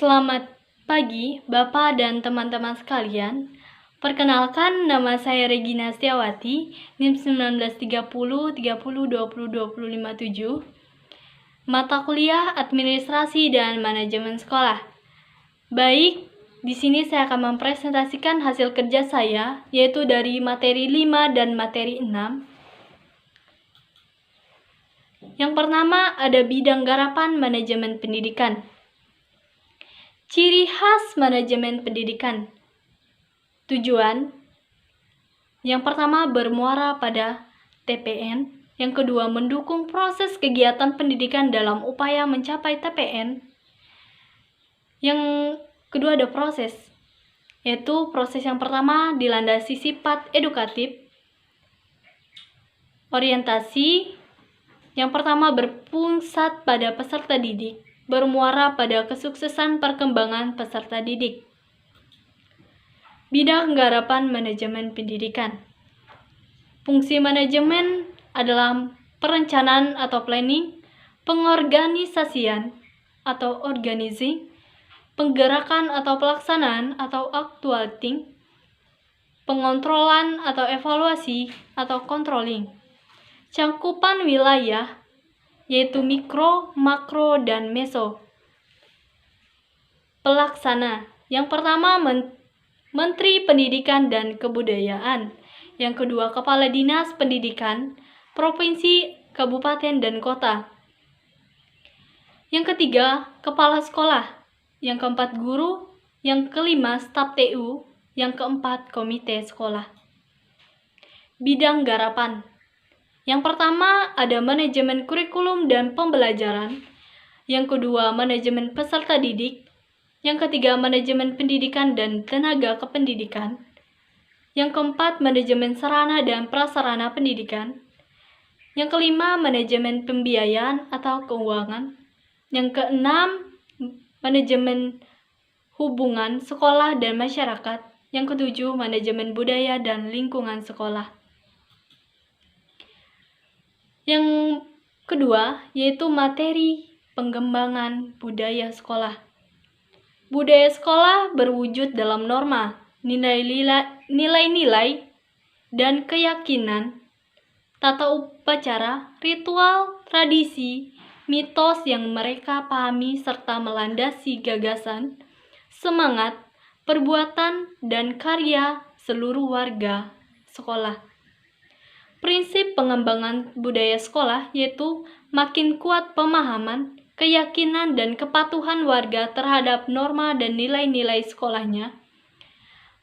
Selamat pagi, Bapak dan teman-teman sekalian. Perkenalkan, nama saya Regina Setiawati, NIM 1930 30 20 20 57. Mata kuliah Administrasi dan Manajemen Sekolah. Baik, di sini saya akan mempresentasikan hasil kerja saya, yaitu dari materi 5 dan materi 6. Yang pertama ada bidang garapan manajemen pendidikan. Ciri khas manajemen pendidikan. Tujuan. Yang pertama bermuara pada TPN. Yang kedua mendukung proses kegiatan pendidikan dalam upaya mencapai TPN. Yang kedua ada proses. Yaitu proses yang pertama dilandasi sifat edukatif. Orientasi. Yang pertama berpusat pada peserta didik. Bermuara pada kesuksesan perkembangan peserta didik. Bidang garapan manajemen pendidikan. Fungsi manajemen adalah perencanaan atau planning, pengorganisasian atau organizing, penggerakan atau pelaksanaan atau actuating, pengontrolan atau evaluasi atau controlling. Cakupan wilayah yaitu mikro, makro, dan meso. Pelaksana. Yang pertama Menteri Pendidikan dan Kebudayaan. Yang kedua Kepala Dinas Pendidikan, Provinsi, Kabupaten, dan Kota. Yang ketiga Kepala Sekolah. Yang keempat Guru. Yang kelima Staf TU. Yang keempat Komite Sekolah. Bidang garapan. Yang pertama ada manajemen kurikulum dan pembelajaran. Yang kedua manajemen peserta didik. Yang ketiga manajemen pendidikan dan tenaga kependidikan. Yang keempat manajemen sarana dan prasarana pendidikan. Yang kelima manajemen pembiayaan atau keuangan. Yang keenam manajemen hubungan sekolah dan masyarakat. Yang ketujuh manajemen budaya dan lingkungan sekolah. Yang kedua yaitu materi pengembangan budaya sekolah. Budaya sekolah berwujud dalam norma, nilai-nilai, dan keyakinan, tata upacara, ritual, tradisi, mitos yang mereka pahami serta melandasi gagasan, semangat, perbuatan, dan karya seluruh warga sekolah. Prinsip pengembangan budaya sekolah yaitu makin kuat pemahaman, keyakinan, dan kepatuhan warga terhadap norma dan nilai-nilai sekolahnya.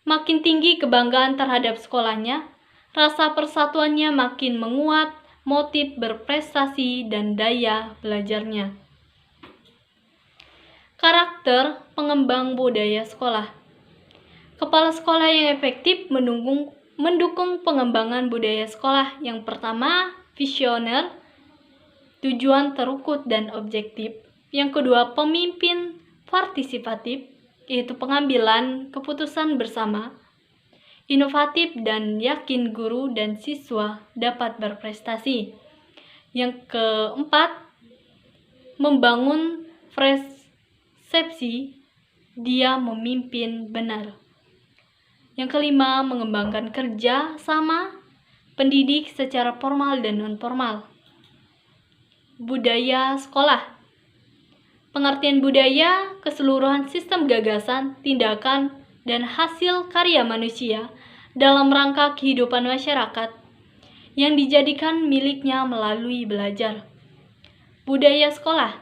Makin tinggi kebanggaan terhadap sekolahnya, rasa persatuannya makin menguat, motif berprestasi, dan daya belajarnya. Karakter pengembang budaya sekolah. Kepala sekolah yang efektif mendukung pengembangan budaya sekolah. Yang pertama, visioner, tujuan terukut dan objektif. Yang kedua, pemimpin partisipatif, yaitu pengambilan keputusan bersama. Inovatif dan yakin guru dan siswa dapat berprestasi. Yang keempat, membangun persepsi dia memimpin benar. Yang kelima, mengembangkan kerja sama pendidik secara formal dan non-formal. Budaya sekolah. Pengertian budaya, keseluruhan sistem gagasan, tindakan, dan hasil karya manusia dalam rangka kehidupan masyarakat yang dijadikan miliknya melalui belajar. Budaya sekolah.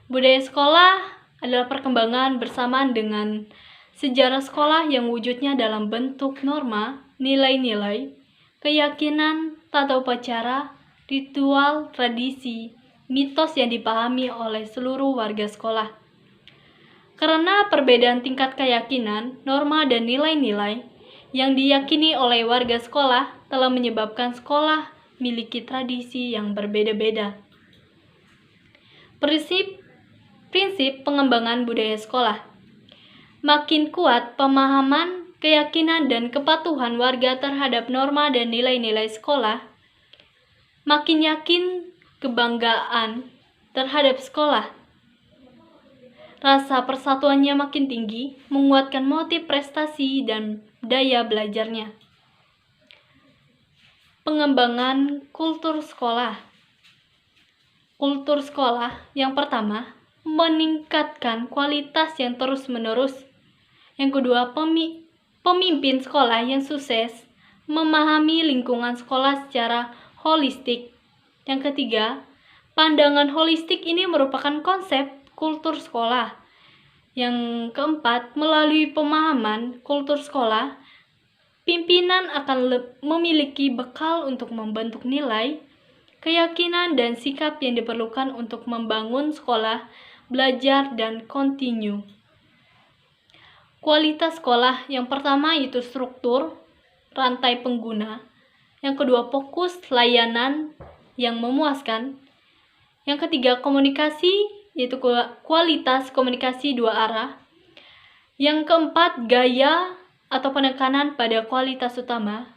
Budaya sekolah adalah perkembangan bersamaan dengan sejarah sekolah yang wujudnya dalam bentuk norma, nilai-nilai, keyakinan, tata upacara, ritual, tradisi, mitos yang dipahami oleh seluruh warga sekolah. Karena perbedaan tingkat keyakinan, norma, dan nilai-nilai yang diyakini oleh warga sekolah telah menyebabkan sekolah memiliki tradisi yang berbeda-beda. Prinsip pengembangan budaya sekolah. Makin kuat pemahaman, keyakinan, dan kepatuhan warga terhadap norma dan nilai-nilai sekolah, makin yakin kebanggaan terhadap sekolah. Rasa persatuannya makin tinggi, menguatkan motif prestasi dan daya belajarnya. Pengembangan kultur sekolah. Kultur sekolah yang pertama, meningkatkan kualitas yang terus-menerus. Yang kedua, pemimpin sekolah yang sukses memahami lingkungan sekolah secara holistik. Yang ketiga, pandangan holistik ini merupakan konsep kultur sekolah. Yang keempat, melalui pemahaman kultur sekolah, pimpinan akan memiliki bekal untuk membentuk nilai, keyakinan, dan sikap yang diperlukan untuk membangun sekolah, belajar, dan kontinu. Kualitas sekolah yang pertama yaitu struktur, rantai pengguna. Yang kedua, fokus layanan yang memuaskan. Yang ketiga, komunikasi, yaitu kualitas komunikasi dua arah. Yang keempat, gaya atau penekanan pada kualitas utama.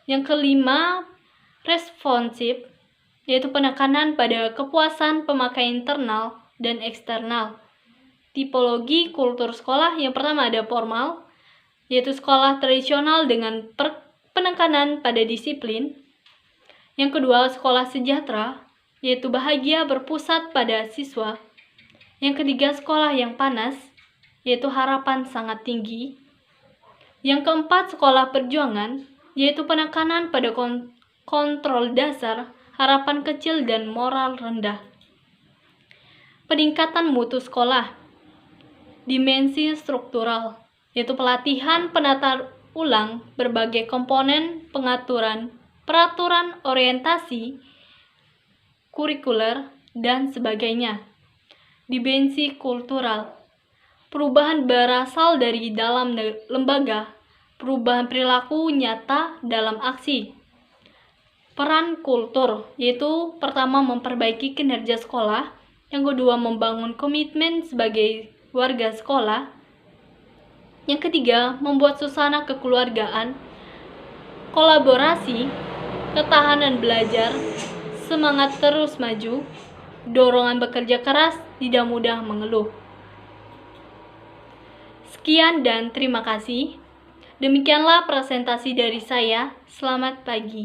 Yang kelima, responsif, yaitu penekanan pada kepuasan pemakai internal dan eksternal. Tipologi kultur sekolah yang pertama ada formal, yaitu sekolah tradisional dengan penekanan pada disiplin. Yang kedua, sekolah sejahtera, yaitu bahagia berpusat pada siswa. Yang ketiga, sekolah yang panas, yaitu harapan sangat tinggi. Yang keempat, sekolah perjuangan, yaitu penekanan pada kontrol dasar, harapan kecil, dan moral rendah. Peningkatan mutu sekolah. Dimensi struktural, yaitu pelatihan penata ulang berbagai komponen pengaturan, peraturan orientasi, kurikuler, dan sebagainya. Dimensi kultural. Perubahan berasal dari dalam lembaga, perubahan perilaku nyata dalam aksi. Peran kultur, yaitu pertama memperbaiki kinerja sekolah, yang kedua membangun komitmen sebagai warga sekolah, yang ketiga membuat suasana kekeluargaan, kolaborasi, ketahanan belajar, semangat terus maju, dorongan bekerja keras, tidak mudah mengeluh. Sekian dan terima kasih. Demikianlah presentasi dari saya. Selamat pagi.